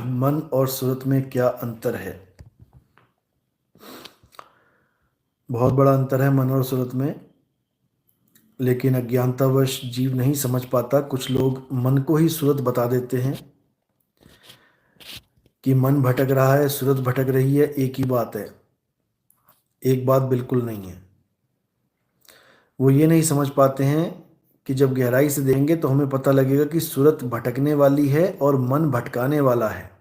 मन और सूरत में क्या अंतर है? बहुत बड़ा अंतर है मन और सूरत में, लेकिन अज्ञानतावश जीव नहीं समझ पाता। कुछ लोग मन को ही सूरत बता देते हैं कि मन भटक रहा है, सूरत भटक रही है, एक ही बात है। एक बात बिल्कुल नहीं है। वो ये नहीं समझ पाते हैं कि जब गहराई से देखेंगे तो हमें पता लगेगा कि सूरत भटकने वाली है और मन भटकाने वाला है।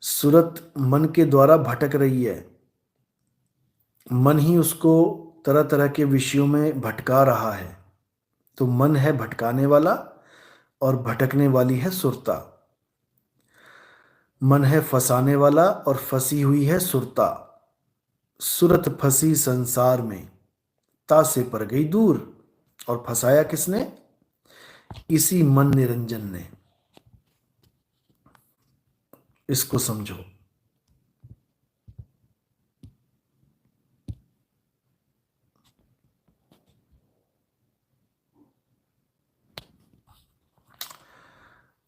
सूरत मन के द्वारा भटक रही है, मन ही उसको तरह तरह के विषयों में भटका रहा है। तो मन है भटकाने वाला और भटकने वाली है सुरता। मन है फंसाने वाला और फंसी हुई है सुरता। सुरत फंसी संसार में, ता से पर गई दूर। और फंसाया किसने? इसी मन निरंजन ने। इसको समझो।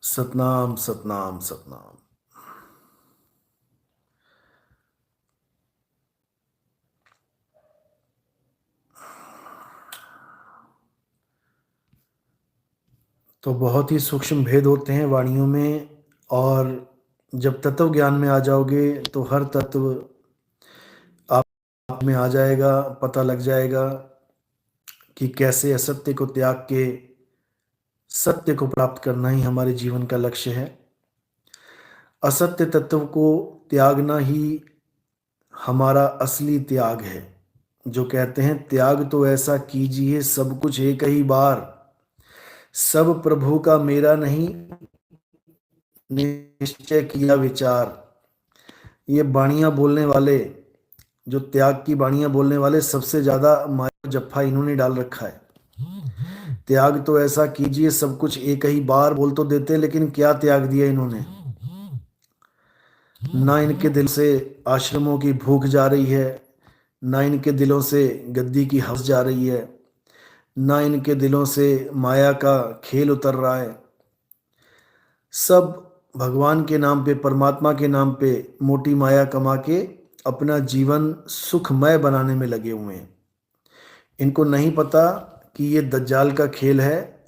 सतनाम सतनाम सतनाम। तो बहुत ही सूक्ष्म भेद होते हैं वाणियों में, और जब तत्व ज्ञान में आ जाओगे तो हर तत्व आप में आ जाएगा, पता लग जाएगा कि कैसे असत्य को त्याग के सत्य को प्राप्त करना ही हमारे जीवन का लक्ष्य है। असत्य तत्व को त्यागना ही हमारा असली त्याग है। जो कहते हैं त्याग तो ऐसा कीजिए सब कुछ एक ही बार, सब प्रभु का मेरा नहीं निश्चय किया विचार। ये बाणियां बोलने वाले, जो त्याग की बाणियां बोलने वाले, सबसे ज्यादा माया जफ्फा इन्होंने डाल रखा है। त्याग तो ऐसा कीजिए सब कुछ एक ही बार बोल तो देते, लेकिन क्या त्याग दिया इन्होंने। ना इनके दिल से आश्रमों की भूख जा रही है, ना इनके दिलों से गद्दी की हवस जा रही है, ना इनके दिलों से माया का खेल उतर रहा है। सब भगवान के नाम पे, परमात्मा के नाम पे मोटी माया कमा के अपना जीवन सुखमय बनाने में लगे हुए हैं। इनको नहीं पता कि ये दज्जाल का खेल है।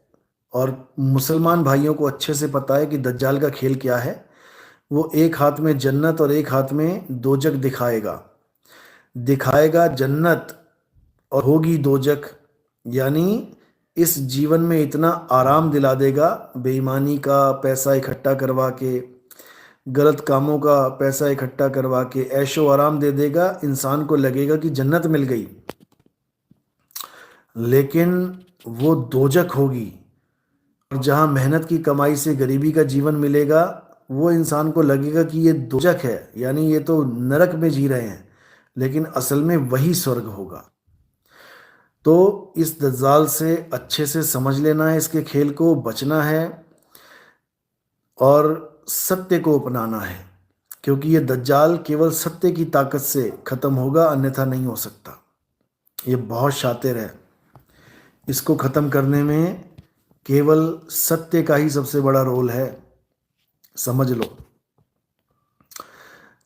और मुसलमान भाइयों को अच्छे से पता है कि दज्जाल का खेल क्या है। वो एक हाथ में जन्नत और एक हाथ में दोजक दिखाएगा। दिखाएगा जन्नत और होगी दोजक। यानी इस जीवन में इतना आराम दिला देगा, बेईमानी का पैसा इकट्ठा करवा के, गलत कामों का पैसा इकट्ठा करवा के ऐशो आराम दे देगा। इंसान को लगेगा कि जन्नत मिल गई, लेकिन वो दोजक होगी। और जहाँ मेहनत की कमाई से गरीबी का जीवन मिलेगा, वो इंसान को लगेगा कि ये दोजक है, यानी ये तो नरक में जी रहे हैं, लेकिन असल में वही स्वर्ग होगा। तो इस दज्जाल से अच्छे से समझ लेना है, इसके खेल को बचना है और सत्य को अपनाना है। क्योंकि ये दज्जाल केवल सत्य की ताकत से खत्म होगा, अन्यथा नहीं हो सकता। ये बहुत शातिर है। इसको खत्म करने में केवल सत्य का ही सबसे बड़ा रोल है, समझ लो।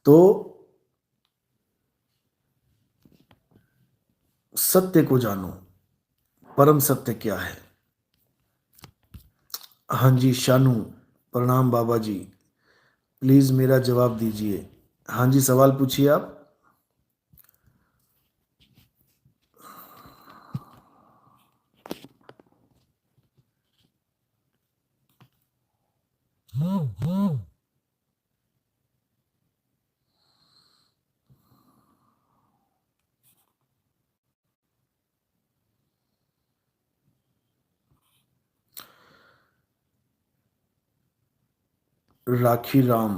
तो सत्य को जानो, परम सत्य क्या है। हाँ जी शानू, प्रणाम बाबा जी, प्लीज मेरा जवाब दीजिए। हाँ जी, सवाल पूछिए आप। राखी राम,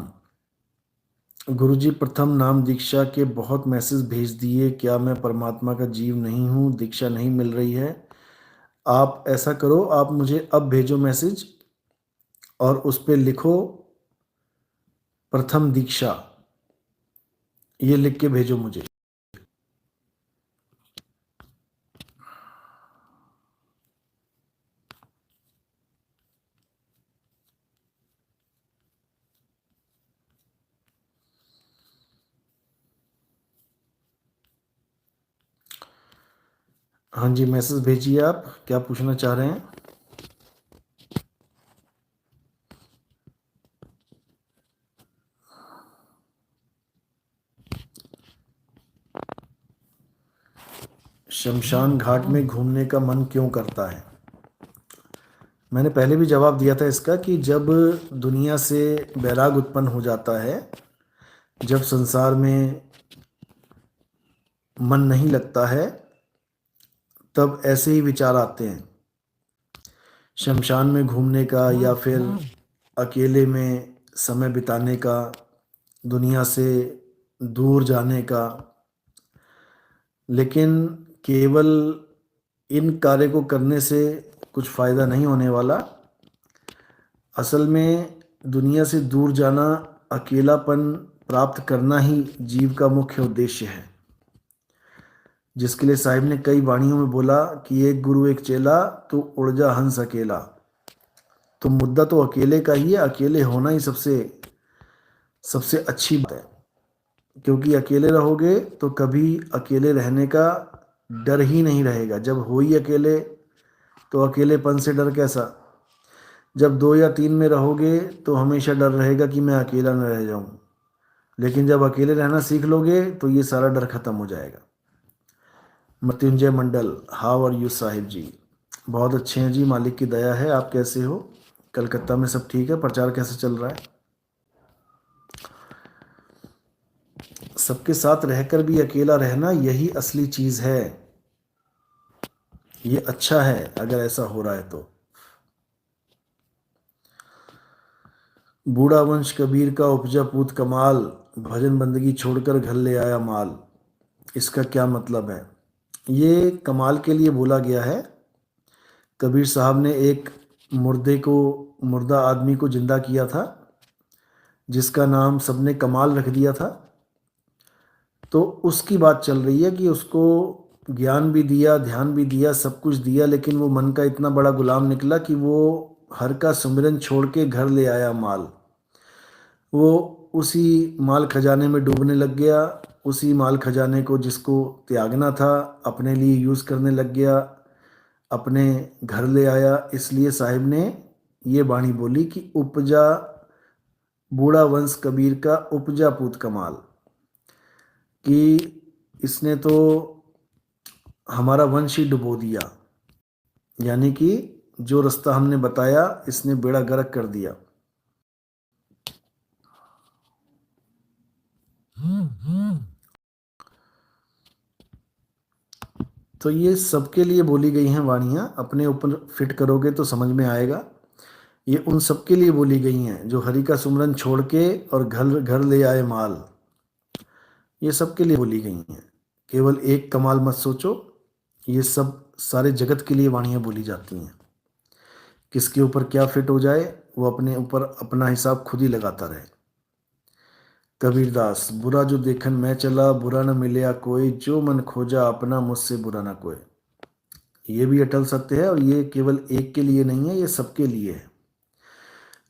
गुरुजी प्रथम नाम दीक्षा के बहुत मैसेज भेज दिए, क्या मैं परमात्मा का जीव नहीं हूँ? दीक्षा नहीं मिल रही है। आप ऐसा करो, आप मुझे अब भेजो मैसेज और उस पर लिखो प्रथम दीक्षा, ये लिख के भेजो मुझे। हाँ जी, मैसेज भेजिए आप, क्या पूछना चाह रहे हैं? शमशान घाट में घूमने का मन क्यों करता है? मैंने पहले भी जवाब दिया था इसका कि जब दुनिया से वैराग उत्पन्न हो जाता है, जब संसार में मन नहीं लगता है, तब ऐसे ही विचार आते हैं। शमशान में घूमने का या फिर अकेले में समय बिताने का, दुनिया से दूर जाने का। लेकिन केवल इन कार्य को करने से कुछ फ़ायदा नहीं होने वाला। असल में दुनिया से दूर जाना, अकेलापन प्राप्त करना ही जीव का मुख्य उद्देश्य है, जिसके लिए साहिब ने कई वाणियों में बोला कि एक गुरु एक चेला, तो उड़ जा हंस अकेला। तो मुद्दा तो अकेले का ही है, अकेले होना ही सबसे सबसे अच्छी बात है। क्योंकि अकेले रहोगे तो कभी अकेले रहने का डर ही नहीं रहेगा। जब हो ही अकेले तो अकेलेपन से डर कैसा? जब 2 या 3 में रहोगे तो हमेशा डर रहेगा कि मैं अकेला न रह जाऊं। लेकिन जब अकेले रहना सीख लोगे तो ये सारा डर खत्म हो जाएगा। मृत्युंजय मंडल, हाउ आर यू साहिब जी? बहुत अच्छे हैं जी, मालिक की दया है। आप कैसे हो? कलकत्ता में सब ठीक है? प्रचार कैसे चल रहा है? सबके साथ रहकर भी अकेला रहना, यही असली चीज है। ये अच्छा है अगर ऐसा हो रहा है तो। बूढ़ा वंश कबीर का उपजा पूत कमाल, भजन बंदगी छोड़कर घर ले आया माल। इसका क्या मतलब है? ये कमाल के लिए बोला गया है। कबीर साहब ने एक मुर्दा आदमी को जिंदा किया था, जिसका नाम सबने कमाल रख दिया था। तो उसकी बात चल रही है कि उसको ज्ञान भी दिया, ध्यान भी दिया, सब कुछ दिया, लेकिन वो मन का इतना बड़ा गुलाम निकला कि वो हर का सुमिरन छोड़ के घर ले आया माल। वो उसी माल खजाने में डूबने लग गया। उसी माल खजाने को जिसको त्यागना था, अपने लिए यूज़ करने लग गया, अपने घर ले आया। इसलिए साहिब ने ये वाणी बोली कि उपजा, बूढ़ा वंश कबीर का उपजा पूत कमाल, कि इसने तो हमारा वंश ही डुबो दिया। यानी कि जो रास्ता हमने बताया, इसने बेड़ा गर्क कर दिया। तो ये सबके लिए बोली गई हैं वाणियाँ। अपने ऊपर फिट करोगे तो समझ में आएगा। ये उन सबके लिए बोली गई हैं जो हरि का सुमरन छोड़ के और घर घर ले आए माल। ये सबके लिए बोली गई हैं। केवल एक कमाल मत सोचो। ये सब सारे जगत के लिए वाणियाँ बोली जाती हैं। किसके ऊपर क्या फिट हो जाए, वो अपने ऊपर अपना हिसाब खुद ही लगाता रहे। कबीरदास, बुरा जो देखन मैं चला, बुरा न मिलया कोई, जो मन खोजा अपना मुझसे बुरा ना कोई। ये भी अटल सत्य है, और ये केवल एक के लिए नहीं है, ये सबके लिए है।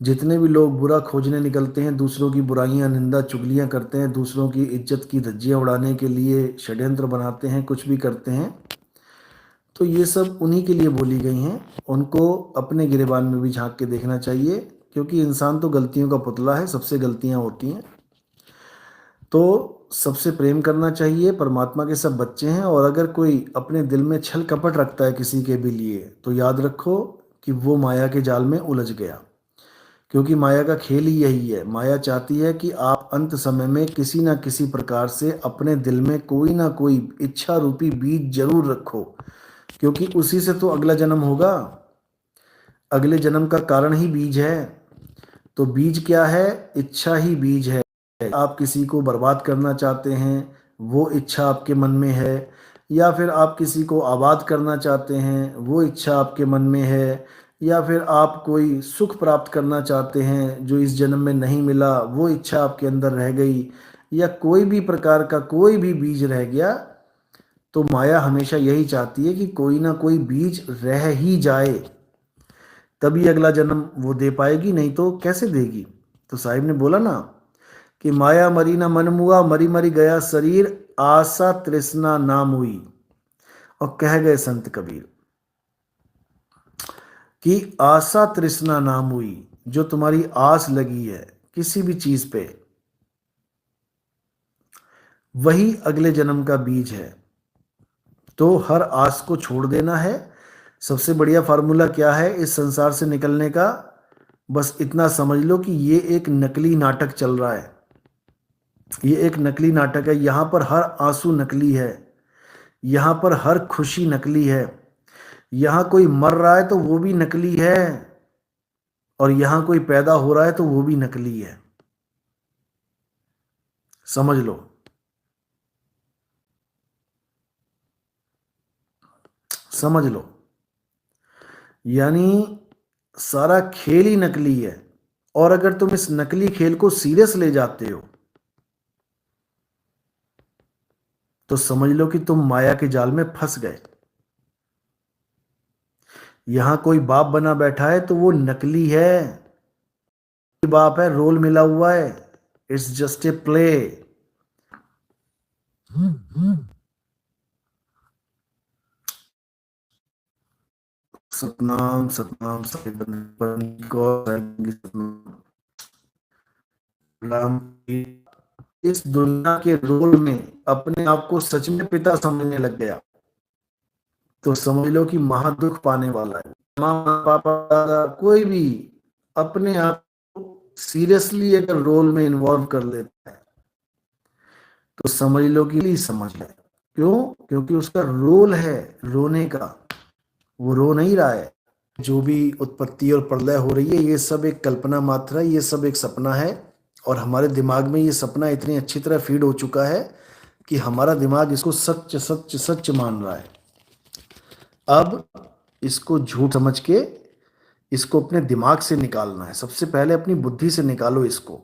जितने भी लोग बुरा खोजने निकलते हैं, दूसरों की बुराइयां, निंदा, चुगलियां करते हैं, दूसरों की इज्जत की धज्जियां उड़ाने के लिए षड्यंत्र बनाते हैं, कुछ भी करते हैं, तो ये सब उन्हीं के लिए बोली गई हैं। उनको अपने गिरेबान में भी झांक के देखना चाहिए, क्योंकि इंसान तो गलतियों का पुतला है, सबसे गलतियां होती हैं। तो सबसे प्रेम करना चाहिए, परमात्मा के सब बच्चे हैं। और अगर कोई अपने दिल में छल कपट रखता है किसी के भी लिए, तो याद रखो कि वो माया के जाल में उलझ गया। क्योंकि माया का खेल ही यही है। माया चाहती है कि आप अंत समय में किसी ना किसी प्रकार से अपने दिल में कोई ना कोई इच्छा रूपी बीज जरूर रखो, क्योंकि उसी से तो अगला जन्म होगा। अगले जन्म का कारण ही बीज है। तो बीज क्या है? इच्छा ही बीज है। आप किसी को बर्बाद करना चाहते हैं, वो इच्छा आपके मन में है, या फिर आप किसी को आबाद करना चाहते हैं, वो इच्छा आपके मन में है, या फिर आप कोई सुख प्राप्त करना चाहते हैं जो इस जन्म में नहीं मिला, वो इच्छा आपके अंदर रह गई, या कोई भी प्रकार का कोई भी बीज रह गया, तो माया हमेशा यही चाहती है कि कोई ना कोई बीज रह ही जाए, तभी अगला जन्म वो दे पाएगी, नहीं तो कैसे देगी। तो साहिब ने बोला ना कि माया मरी ना मन मुआ, मरी मरी गया शरीर, आशा तृष्णा नाम हुई। और कह गए संत कबीर कि आशा तृष्णा नाम हुई, जो तुम्हारी आस लगी है किसी भी चीज पे, वही अगले जन्म का बीज है। तो हर आस को छोड़ देना है। सबसे बढ़िया फार्मूला क्या है इस संसार से निकलने का? बस इतना समझ लो कि ये एक नकली नाटक चल रहा है। ये एक नकली नाटक है। यहां पर हर आंसू नकली है, यहां पर हर खुशी नकली है, यहां कोई मर रहा है तो वो भी नकली है, और यहां कोई पैदा हो रहा है तो वो भी नकली है। समझ लो, समझ लो। यानी सारा खेल ही नकली है। और अगर तुम इस नकली खेल को सीरियस ले जाते हो तो समझ लो कि तुम माया के जाल में फंस गए। यहां कोई बाप बना बैठा है तो वो नकली है। बाप है, रोल मिला हुआ है, it's just a play. Satnam Satnam Ram. इस दुनिया के रोल में अपने आप को सच में पिता समझने लग गया तो समझ लो कि महादुख पाने वाला है। मामा पापा दादा कोई भी अपने आप को सीरियसली अगर रोल में इन्वॉल्व कर लेता है तो समझ लो कि समझ ले। क्यों? क्योंकि उसका रोल है रोने का, वो रो नहीं रहा है। जो भी उत्पत्ति और प्रलय हो रही है ये सब एक कल्पना मात्र है, ये सब एक सपना है। और हमारे दिमाग में ये सपना इतनी अच्छी तरह फीड हो चुका है कि हमारा दिमाग इसको सच सच सच मान रहा है। अब इसको झूठ समझ के इसको अपने दिमाग से निकालना है। सबसे पहले अपनी बुद्धि से निकालो इसको।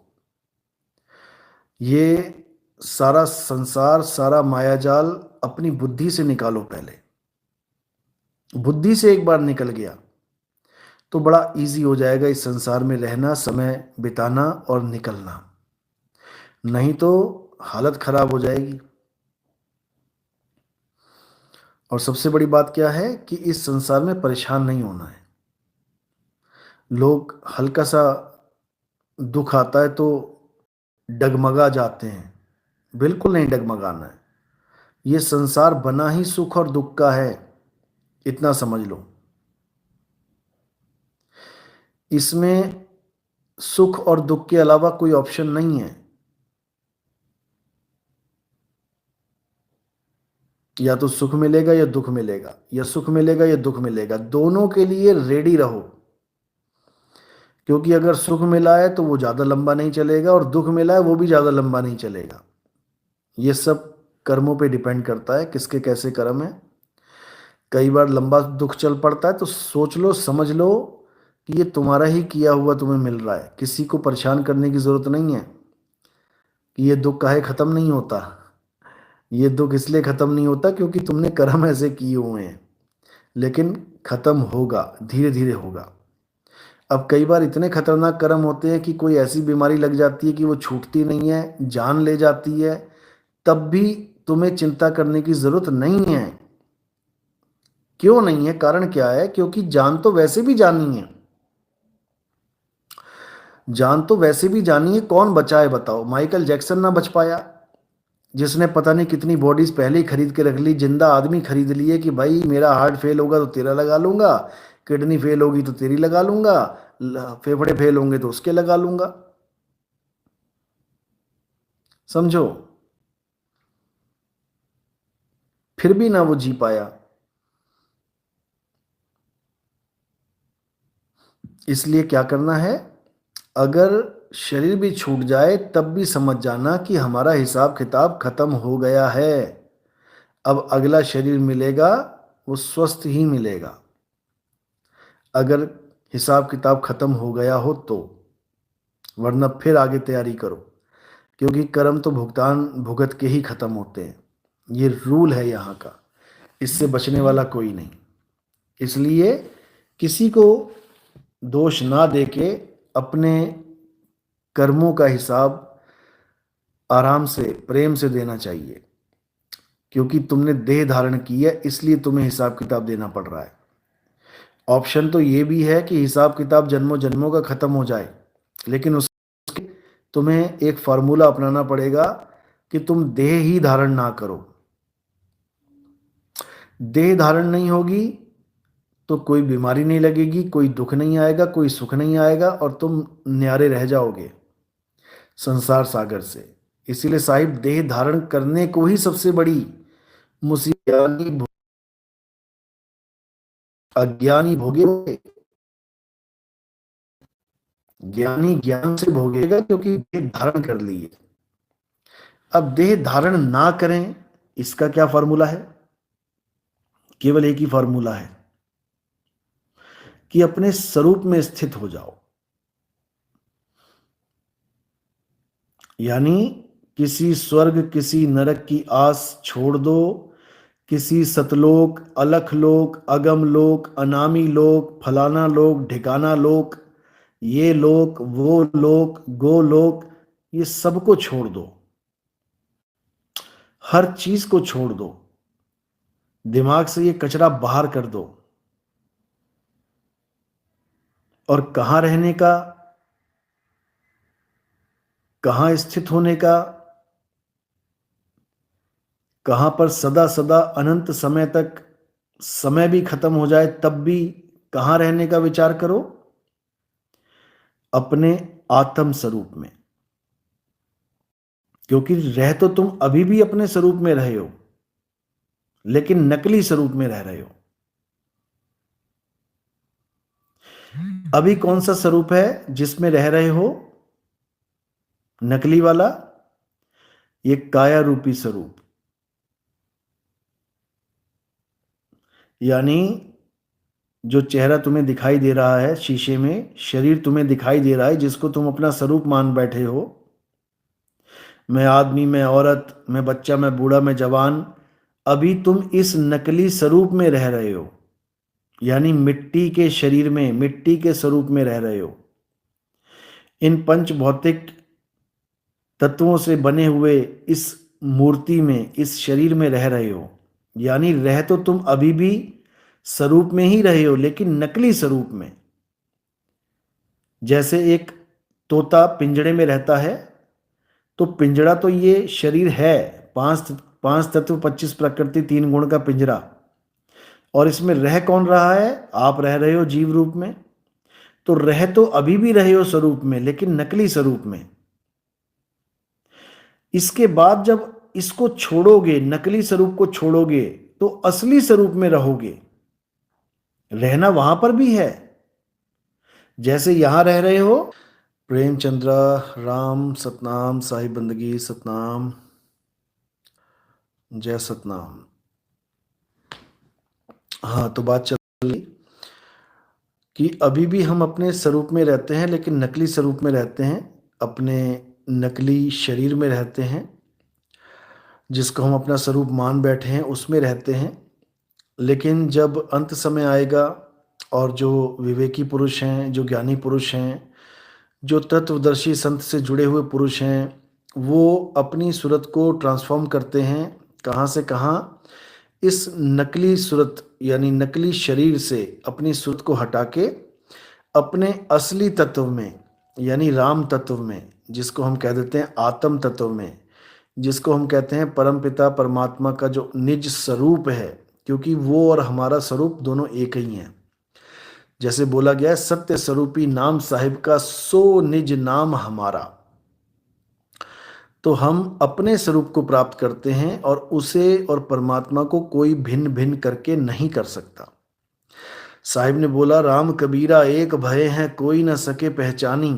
ये सारा संसार, सारा मायाजाल अपनी बुद्धि से निकालो। पहले बुद्धि से एक बार निकल गया तो बड़ा इजी हो जाएगा इस संसार में रहना, समय बिताना और निकलना। नहीं तो हालत खराब हो जाएगी। और सबसे बड़ी बात क्या है कि इस संसार में परेशान नहीं होना है। लोग हल्का सा दुख आता है तो डगमगा जाते हैं। बिल्कुल नहीं डगमगाना है। ये संसार बना ही सुख और दुख का है, इतना समझ लो। इसमें सुख और दुख के अलावा कोई ऑप्शन नहीं है। या तो सुख मिलेगा या दुख मिलेगा, या सुख मिलेगा या दुख मिलेगा। दोनों के लिए रेडी रहो, क्योंकि अगर सुख मिला है तो वो ज़्यादा लंबा नहीं चलेगा और दुख मिला है वो भी ज़्यादा लंबा नहीं चलेगा। ये सब कर्मों पे डिपेंड करता है, किसके कैसे कर्म है। कई बार लंबा दुख चल पड़ता है तो सोच लो, समझ लो कि ये तुम्हारा ही किया हुआ तुम्हें मिल रहा है। किसी को परेशान करने की ज़रूरत नहीं है कि ये दुख काहे ख़त्म नहीं होता। ये दुख इसलिए ख़त्म नहीं होता क्योंकि तुमने कर्म ऐसे किए हुए हैं। लेकिन ख़त्म होगा, धीरे धीरे होगा। अब कई बार इतने खतरनाक कर्म होते हैं कि कोई ऐसी बीमारी लग जाती है कि वो छूटती नहीं है, जान ले जाती है। तब भी तुम्हें चिंता करने की ज़रूरत नहीं है। क्यों नहीं है? कारण क्या है? क्योंकि जान तो वैसे भी जानी है। जान तो वैसे भी जानी है। कौन बचाए बताओ? माइकल जैक्सन ना बच पाया, जिसने पता नहीं कितनी बॉडीज पहले ही खरीद के रख ली। जिंदा आदमी खरीद लिए कि भाई मेरा हार्ट फेल होगा तो तेरा लगा लूंगा, किडनी फेल होगी तो तेरी लगा लूंगा, फेफड़े फेल होंगे तो उसके लगा लूंगा। समझो, फिर भी ना वो जी पाया। इसलिए क्या करना है? अगर शरीर भी छूट जाए तब भी समझ जाना कि हमारा हिसाब किताब खत्म हो गया है। अब अगला शरीर मिलेगा वो स्वस्थ ही मिलेगा। अगर हिसाब किताब खत्म हो गया हो तो, वरना फिर आगे तैयारी करो, क्योंकि कर्म तो भुगतान भुगत के ही खत्म होते हैं। ये रूल है यहाँ का, इससे बचने वाला कोई नहीं। इसलिए किसी को दोष ना देके अपने कर्मों का हिसाब आराम से, प्रेम से देना चाहिए। क्योंकि तुमने देह धारण की है, इसलिए तुम्हें हिसाब किताब देना पड़ रहा है। ऑप्शन तो ये भी है कि हिसाब किताब जन्मों जन्मों का खत्म हो जाए, लेकिन उसके तुम्हें एक फार्मूला अपनाना पड़ेगा कि तुम देह ही धारण ना करो। देह धारण नहीं होगी तो कोई बीमारी नहीं लगेगी, कोई दुख नहीं आएगा, कोई सुख नहीं आएगा, और तुम न्यारे रह जाओगे संसार सागर से। इसीलिए साहिब, देह धारण करने को ही सबसे बड़ी मुसीबत, अज्ञानी भोगेगा, ज्ञानी ज्ञान से भोगेगा, क्योंकि देह धारण कर ली है। अब देह धारण ना करें, इसका क्या फॉर्मूला है? केवल एक ही फॉर्मूला है कि अपने स्वरूप में स्थित हो जाओ। यानी किसी स्वर्ग किसी नरक की आस छोड़ दो, किसी सतलोक, अलख लोक, अगम लोक, अनामी लोक, फलाना लोक, ढिकाना लोक, ये लोक, वो लोक, गो लोक, ये सबको छोड़ दो। हर चीज को छोड़ दो, दिमाग से ये कचरा बाहर कर दो। और कहां रहने का, कहां स्थित होने का, कहां पर सदा सदा अनंत समय तक, समय भी खत्म हो जाए तब भी कहां रहने का विचार करो? अपने आत्म स्वरूप में। क्योंकि रह तो तुम अभी भी अपने स्वरूप में रहे हो, लेकिन नकली स्वरूप में रह रहे हो। अभी कौन सा स्वरूप है जिसमें रह रहे हो? नकली वाला, ये काया रूपी स्वरूप। यानी जो चेहरा तुम्हें दिखाई दे रहा है शीशे में, शरीर तुम्हें दिखाई दे रहा है, जिसको तुम अपना स्वरूप मान बैठे हो, मैं आदमी, मैं औरत, मैं बच्चा, मैं बूढ़ा, मैं जवान, अभी तुम इस नकली स्वरूप में रह रहे हो। यानी मिट्टी के शरीर में, मिट्टी के स्वरूप में रह रहे हो। इन पंच भौतिक तत्वों से बने हुए इस मूर्ति में, इस शरीर में रह रहे हो। यानी रह तो तुम अभी भी स्वरूप में ही रहे हो, लेकिन नकली स्वरूप में। जैसे एक तोता पिंजड़े में रहता है, तो पिंजड़ा तो ये शरीर है, पांच पांच तत्व 25 प्रकृति 3 गुण का पिंजरा, और इसमें रह कौन रहा है? आप रह रहे हो जीव रूप में। तो रह तो अभी भी रहे हो स्वरूप में, लेकिन नकली स्वरूप में। इसके बाद जब इसको छोड़ोगे, नकली स्वरूप को छोड़ोगे, तो असली स्वरूप में रहोगे। रहना वहां पर भी है, जैसे यहां रह रहे हो। प्रेमचंद्रा, राम सतनाम, साहिब बंदगी सतनाम, जय सतनाम। हाँ, तो बात चल रही कि अभी भी हम अपने स्वरूप में रहते हैं, लेकिन नकली स्वरूप में रहते हैं, अपने नकली शरीर में रहते हैं, जिसको हम अपना स्वरूप मान बैठे हैं, उसमें रहते हैं। लेकिन जब अंत समय आएगा और जो विवेकी पुरुष हैं, जो ज्ञानी पुरुष हैं, जो तत्वदर्शी संत से जुड़े हुए पुरुष हैं, वो अपनी सूरत को ट्रांसफॉर्म करते हैं। कहाँ से कहाँ? इस नकली सूरत यानी नकली शरीर से अपनी सूरत को हटा के अपने असली तत्व में, यानी राम तत्व में, जिसको हम कह देते हैं आत्म तत्व में, जिसको हम कहते हैं परमपिता परमात्मा का जो निज स्वरूप है, क्योंकि वो और हमारा स्वरूप दोनों एक ही हैं। जैसे बोला गया है, सत्य स्वरूपी नाम साहिब का, सो निज नाम हमारा। तो हम अपने स्वरूप को प्राप्त करते हैं, और उसे और परमात्मा को कोई भिन्न भिन्न करके नहीं कर सकता। साहिब ने बोला, राम कबीरा एक भय है, कोई न सके पहचानी।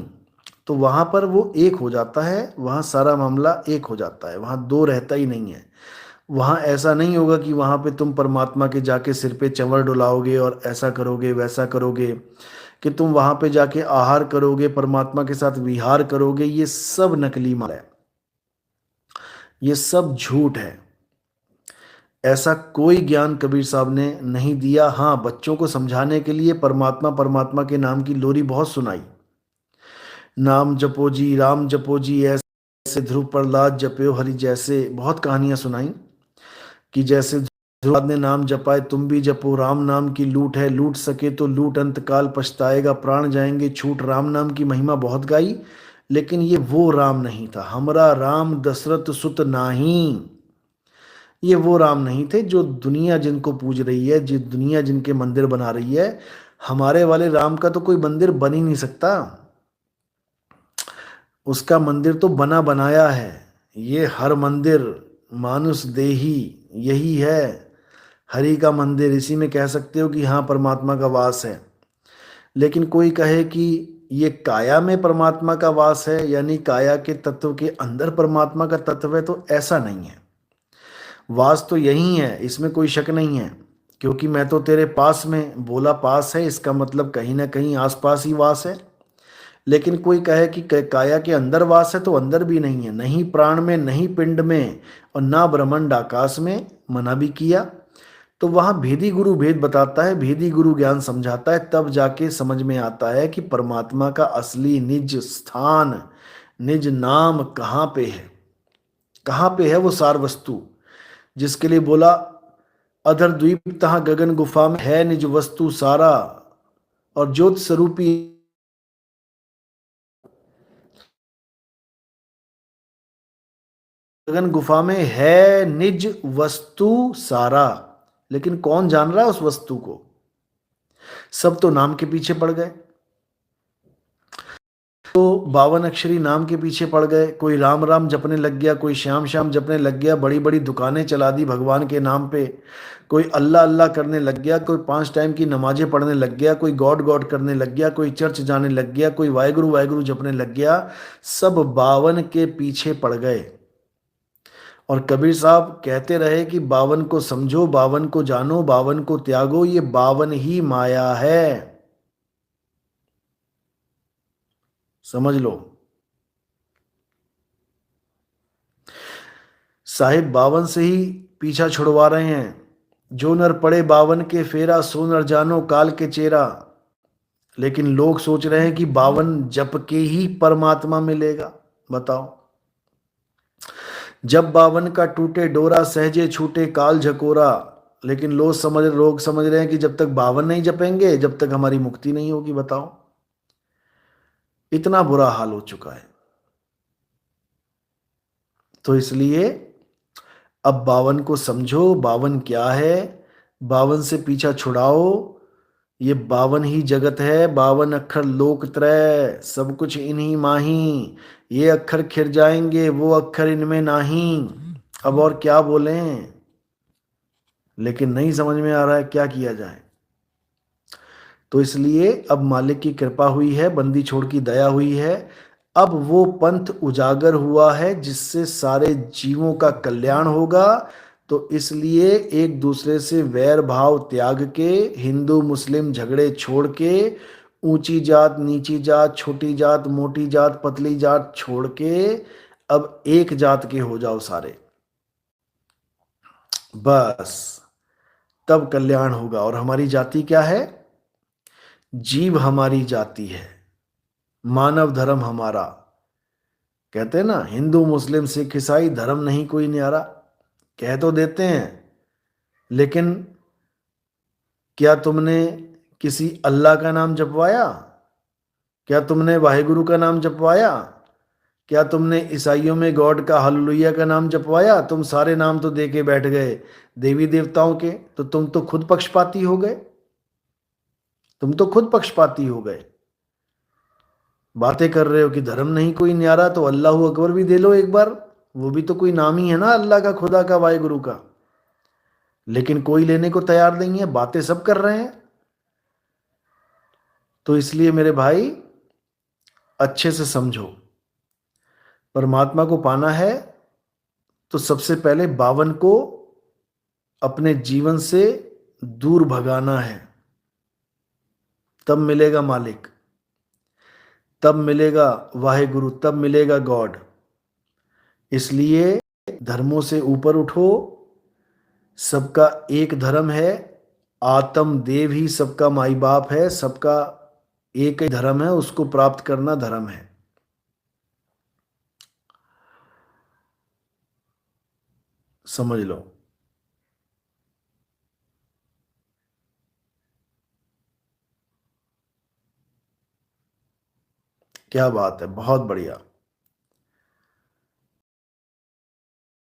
तो वहां पर वो एक हो जाता है, वहां सारा मामला एक हो जाता है, वहां दो रहता ही नहीं है। वहां ऐसा नहीं होगा कि वहां पे तुम परमात्मा के जाके सिर पे चंवर डुलाओगे और ऐसा करोगे वैसा करोगे, कि तुम वहां पे जाके आहार करोगे, परमात्मा के साथ विहार करोगे। ये सब नकली माल है, ये सब झूठ है। ऐसा कोई ज्ञान कबीर साहब ने नहीं दिया। हाँ, बच्चों को समझाने के लिए परमात्मा परमात्मा के नाम की लोरी बहुत सुनाई। नाम जपो जी, राम जपो जी, ऐसे ध्रुव प्रहलाद जप्यो हरि, जैसे बहुत कहानियां सुनाई। कि जैसे ध्रुवनाद ने नाम जपाए तुम भी जपो, राम नाम की लूट है, लूट सके तो लूट, अंतकाल पछताएगा, प्राण जाएंगे छूट। राम नाम की महिमा बहुत गाई, लेकिन ये वो राम नहीं था। हमरा राम दशरथ सुत नाही, ये वो राम नहीं थे जो दुनिया जिनको पूज रही है, जो दुनिया जिनके मंदिर बना रही है। हमारे वाले राम का तो कोई मंदिर बन ही नहीं सकता, उसका मंदिर तो बना बनाया है। ये हर मंदिर मानुष देही यही है, हरि का मंदिर। इसी में कह सकते हो कि हाँ परमात्मा का वास है। लेकिन कोई कहे कि ये काया में परमात्मा का वास है, यानी काया के तत्व के अंदर परमात्मा का तत्व है, तो ऐसा नहीं है। वास तो यही है, इसमें कोई शक नहीं है। क्योंकि मैं तो तेरे पास में बोला, पास है इसका मतलब कहीं ना कहीं आसपास ही वास है। लेकिन कोई कहे कि काया के अंदर वास है, तो अंदर भी नहीं है, नहीं प्राण में, नहीं पिंड में, और ना ब्रह्मांड आकाश में। मना भी किया तो वहां भेदी गुरु भेद बताता है, भेदी गुरु ज्ञान समझाता है, तब जाके समझ में आता है कि परमात्मा का असली निज स्थान, निज नाम कहाँ पे है। कहाँ पे है वो सार वस्तु, जिसके लिए बोला अधर द्वीप तहाँ गगन गुफा में है निज वस्तु सारा, और ज्योत स्वरूपी गगन गुफा में है निज वस्तु सारा। लेकिन कौन जान रहा है उस वस्तु को? सब तो नाम के पीछे पड़ गए, तो 52 अक्षरी नाम के पीछे पड़ गए। कोई राम राम जपने लग गया, कोई श्याम श्याम जपने लग गया, बड़ी बड़ी दुकानें चला दी भगवान के नाम पे। कोई अल्लाह अल्लाह करने लग गया, कोई 5 टाइम की नमाजें पढ़ने लग गया, कोई गॉड गॉड करने लग गया, कोई चर्च जाने लग गया, कोई वाहेगुरु वाहेगुरु जपने लग गया। सब 52 के पीछे पड़ गए। और कबीर साहब कहते रहे कि 52 को समझो, 52 को जानो, 52 को त्यागो, ये 52 ही माया है। समझ लो साहिब, 52 से ही पीछा छुड़वा रहे हैं। जो नर पड़े 52 के फेरा, सो नर जानो काल के चेरा। लेकिन लोग सोच रहे हैं कि 52 जप के ही परमात्मा मिलेगा। बताओ, जब 52 का टूटे डोरा, सहजे छूटे काल झकोरा। लेकिन लोग समझ रहे हैं कि जब तक 52 नहीं जपेंगे, जब तक हमारी मुक्ति नहीं होगी। बताओ, इतना बुरा हाल हो चुका है। तो इसलिए अब 52 को समझो, 52 क्या है, 52 से पीछा छुड़ाओ। ये 52 ही जगत है, 52 अक्षर लोक त्रय, सब कुछ इन्हीं माही। ये अक्षर खिर जाएंगे, वो अक्षर इनमें नाही। अब और क्या बोलें, लेकिन नहीं समझ में आ रहा है क्या किया जाए। तो इसलिए अब मालिक की कृपा हुई है, बंदी छोड़ की दया हुई है। अब वो पंथ उजागर हुआ है जिससे सारे जीवों का कल्याण होगा। तो इसलिए एक दूसरे से वैर भाव त्याग के, हिंदू मुस्लिम झगड़े छोड़ के, ऊंची जात नीची जात, छोटी जात मोटी जात, पतली जात छोड़ के अब एक जात के हो जाओ सारे, बस तब कल्याण होगा। और हमारी जाति क्या है? जीव हमारी जाति है, मानव धर्म हमारा। कहते हैं ना, हिंदू मुस्लिम सिख ईसाई धर्म नहीं कोई न्यारा। कह तो देते हैं, लेकिन क्या तुमने किसी अल्लाह का नाम जपवाया? क्या तुमने वाहेगुरु का नाम जपवाया? क्या तुमने ईसाइयों में गॉड का हालेलुया का नाम जपवाया? तुम सारे नाम तो दे के बैठ गए देवी देवताओं के, तो तुम तो खुद पक्षपाती हो गए। तुम तो खुद पक्षपाती हो गए। बातें कर रहे हो कि धर्म नहीं कोई न्यारा, तो अल्लाह अकबर भी दे लो एक बार। वो भी तो कोई नाम ही है ना, अल्लाह का, खुदा का, वाहेगुरु का। लेकिन कोई लेने को तैयार नहीं है, बातें सब कर रहे हैं। तो इसलिए मेरे भाई अच्छे से समझो, परमात्मा को पाना है तो सबसे पहले 52 को अपने जीवन से दूर भगाना है। तब मिलेगा मालिक, तब मिलेगा वाहेगुरु, तब मिलेगा गॉड। इसलिए धर्मों से ऊपर उठो, सबका एक धर्म है, आत्म देव ही सबका माई बाप है, सबका एक ही धर्म है, उसको प्राप्त करना धर्म है। समझ लो। क्या बात है, बहुत बढ़िया।